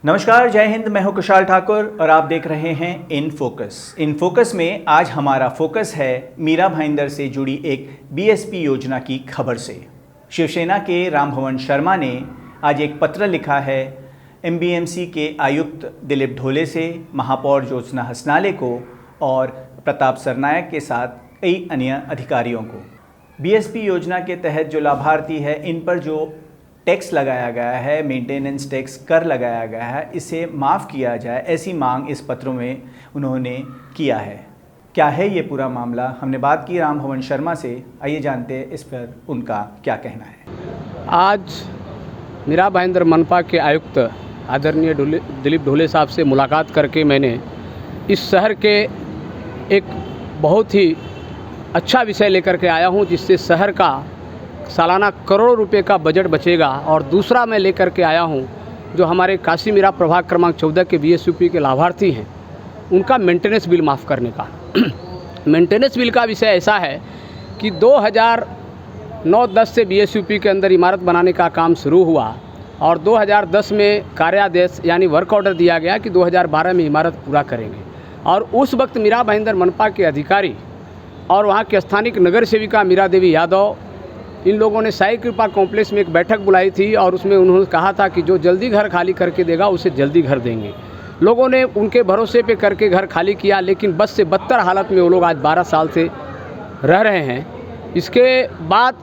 नमस्कार, जय हिंद। मैं हूं कुशाल ठाकुर और आप देख रहे हैं इन फोकस। इन फोकस में आज हमारा फोकस है मीरा भाईंदर से जुड़ी एक बीएसपी योजना की खबर से। शिवसेना के रामभवन शर्मा ने आज एक पत्र लिखा है एमबीएमसी के आयुक्त दिलीप ढोले से महापौर ज्योत्सना हसनाले को और प्रताप सरनायक के साथ कई अन्य अधिकारियों को। बीएसपी योजना के तहत जो लाभार्थी है, इन पर जो टैक्स लगाया गया है, मेंटेनेंस टैक्स कर लगाया गया है, इसे माफ़ किया जाए, ऐसी मांग इस पत्रों में उन्होंने किया है। क्या है ये पूरा मामला? हमने बात की रामभवन शर्मा से, आइए जानते हैं इस पर उनका क्या कहना है। आज मीरा भाईंदर मनपा के आयुक्त आदरणीय दिलीप ढोले साहब से मुलाकात करके मैंने इस शहर के एक बहुत ही अच्छा विषय लेकर के आया हूँ, जिससे शहर का सालाना करोड़ों रुपए का बजट बचेगा। और दूसरा मैं लेकर के आया हूं जो हमारे काशी मीरा प्रभाग क्रमांक 14 के बीएसयूपी के लाभार्थी हैं, उनका मेंटेनेंस बिल माफ़ करने का। मेंटेनेंस बिल का विषय ऐसा है कि 2009-10 से बीएसयूपी के अंदर इमारत बनाने का काम शुरू हुआ और 2010 में कार्यादेश यानी वर्क ऑर्डर दिया गया कि 2012 में इमारत पूरा करेंगे। और उस वक्त मीरा भाईंदर मनपा के अधिकारी और वहाँ के स्थानिक नगर सेविका मीरा देवी यादव, इन लोगों ने साई कृपा कॉम्प्लेक्स में एक बैठक बुलाई थी और उसमें उन्होंने कहा था कि जो जल्दी घर खाली करके देगा उसे जल्दी घर देंगे। लोगों ने उनके भरोसे पे करके घर खाली किया, लेकिन बस से बदतर हालत में वो लोग आज 12 साल से रह रहे हैं। इसके बाद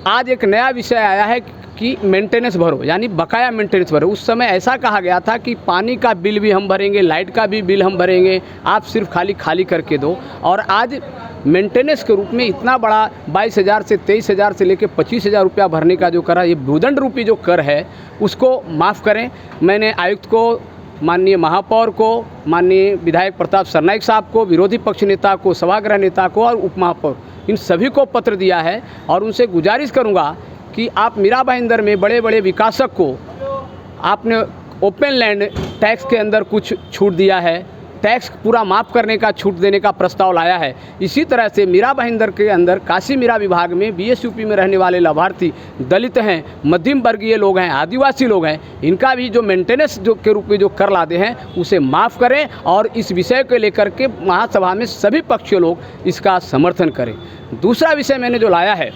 आज एक नया विषय आया है कि मेंटेनेंस भरो, यानी बकाया मेंटेनेंस भरो। उस समय ऐसा कहा गया था कि पानी का बिल भी हम भरेंगे, लाइट का भी बिल हम भरेंगे, आप सिर्फ खाली करके दो। और आज मेंटेनेंस के रूप में इतना बड़ा 22,000 से 23,000 से लेकर 25,000 रुपया भरने का जो कर है, ये भूदंड रूपी जो कर है, उसको माफ़ करें। मैंने आयुक्त को, माननीय महापौर को, माननीय विधायक प्रताप सरनायक साहब को, विरोधी पक्ष नेता को, सभागृह नेता को और उप महापौर, इन सभी को पत्र दिया है और उनसे गुजारिश करूंगा कि आप मीरा भाईंदर में बड़े बड़े विकासक को आपने ओपन लैंड टैक्स के अंदर कुछ छूट दिया है, टैक्स पूरा माफ़ करने का छूट देने का प्रस्ताव लाया है। इसी तरह से मीरा भाईंदर के अंदर काशी मीरा विभाग में बीएसयूपी में रहने वाले लाभार्थी दलित हैं, मध्यम वर्गीय लोग हैं, आदिवासी लोग हैं, इनका भी जो मेंटेनेंस जो के रूप में जो कर लादे हैं उसे माफ़ करें और इस विषय को लेकर के महासभा में सभी पक्षीय लोग इसका समर्थन करें। दूसरा विषय मैंने जो लाया है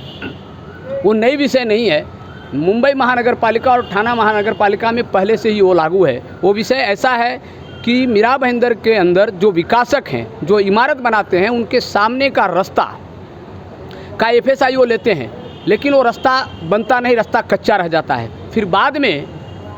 वो नई विषय नहीं है। मुंबई महानगर पालिका और ठाणा महानगर पालिका में पहले से ही वो लागू है। वो विषय ऐसा है कि मीरा भाईंदर के अंदर जो विकासक हैं, जो इमारत बनाते हैं, उनके सामने का रास्ता का एफएसआई वो लेते हैं, लेकिन वो रास्ता बनता नहीं, रास्ता कच्चा रह जाता है। फिर बाद में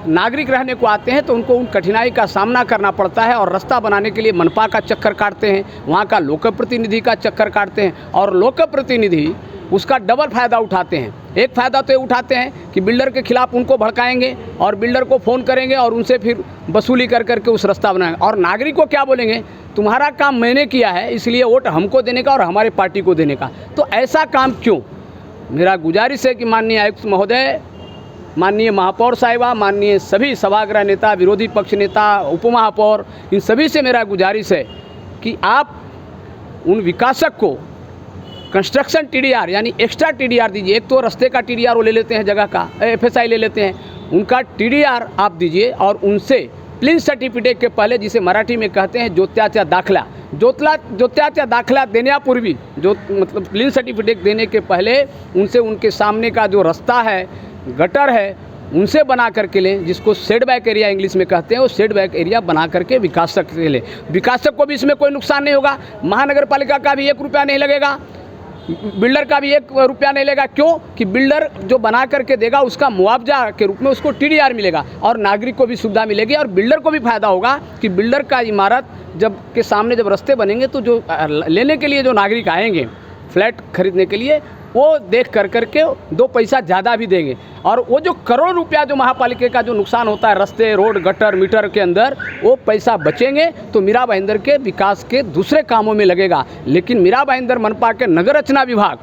नागरिक रहने को आते हैं तो उनको उन कठिनाई का सामना करना पड़ता है और रास्ता बनाने के लिए मनपा का चक्कर काटते हैं, वहाँ का लोक प्रतिनिधि का चक्कर काटते हैं और लोक प्रतिनिधि उसका डबल फ़ायदा उठाते हैं। एक फ़ायदा तो ये उठाते हैं कि बिल्डर के खिलाफ उनको भड़काएंगे और बिल्डर को फ़ोन करेंगे और उनसे फिर वसूली कर करके उस रास्ता बनाएंगे। और नागरिक को क्या बोलेंगे, तुम्हारा काम मैंने किया है इसलिए वोट हमको देने का और हमारे पार्टी को देने का। तो ऐसा काम क्यों? मेरा गुजारिश है कि माननीय आयुक्त महोदय, माननीय महापौर साहिबा, माननीय सभी सभागृह नेता, विरोधी पक्ष नेता, उप महापौर, इन सभी से मेरा गुजारिश है कि आप उन विकासक को कंस्ट्रक्शन टीडीआर यानी एक्स्ट्रा टीडीआर दीजिए। एक तो रास्ते का टीडीआर वो ले लेते हैं, जगह का एफएसआई ले लेते हैं, उनका टीडीआर आप दीजिए और उनसे प्लीन सर्टिफिकेट के पहले, जिसे मराठी में कहते हैं ज्योत्याचा दाखला, ज्योत्याचा दाखला देण्यापूर्वी, जो मतलब प्लीन सर्टिफिकेट देने के पहले उनसे उनके सामने का जो रास्ता है, गटर है, उनसे बना करके लें, जिसको सेटबैक एरिया इंग्लिश में कहते हैं, वो सेटबैक एरिया बना करके विकासक से लें। विकासक को भी इसमें कोई नुकसान नहीं होगा, महानगर पालिका का भी 1 रुपया नहीं लगेगा, बिल्डर का भी 1 रुपया नहीं लेगा। क्यों? कि बिल्डर जो बना करके देगा उसका मुआवजा के रूप में उसको टीडीआर मिलेगा और नागरिक को भी सुविधा मिलेगी और बिल्डर को भी फायदा होगा कि बिल्डर का इमारत जब के सामने जब रास्ते बनेंगे तो जो लेने के लिए जो नागरिक आएंगे फ्लैट खरीदने के लिए, वो देख कर करके 2 पैसा ज़्यादा भी देंगे। और वो जो करोड़ रुपया जो महापालिका का जो नुकसान होता है रास्ते, रोड, गटर, मीटर के अंदर, वो पैसा बचेंगे तो मीरा भाईंदर के विकास के दूसरे कामों में लगेगा। लेकिन मीरा भाईंदर मनपा के नगर रचना विभाग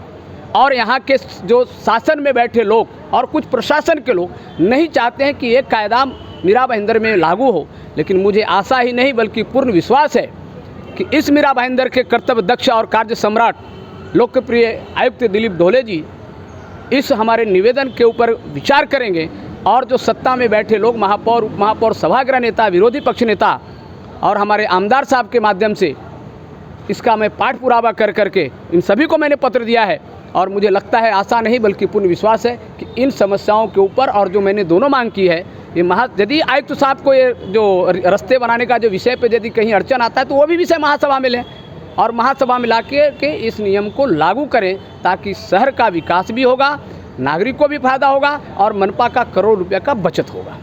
और यहाँ के जो शासन में बैठे लोग और कुछ प्रशासन के लोग नहीं चाहते हैं कि एक कायदा मीरा भाईंदर में लागू हो। लेकिन मुझे आशा ही नहीं बल्कि पूर्ण विश्वास है कि इस मीरा भाईंदर के कर्तव्य दक्ष और कार्य सम्राट लोकप्रिय आयुक्त दिलीप ढोले जी इस हमारे निवेदन के ऊपर विचार करेंगे और जो सत्ता में बैठे लोग, महापौर, उप महापौर, सभागृह नेता, विरोधी पक्ष नेता और हमारे आमदार साहब के माध्यम से इसका मैं पाठ पुरावा कर करके इन सभी को मैंने पत्र दिया है। और मुझे लगता है, आशा नहीं बल्कि पूर्ण विश्वास है कि इन समस्याओं के ऊपर और जो मैंने दोनों मांग की है, ये यदि आयुक्त साहब को ये जो रास्ते बनाने का जो विषय पे यदि कहीं अड़चन आता है तो वो भी विषय महासभा में लें और महासभा में ला के इस नियम को लागू करें, ताकि शहर का विकास भी होगा, नागरिक को भी फायदा होगा और मनपा का करोड़ रुपये का बचत होगा।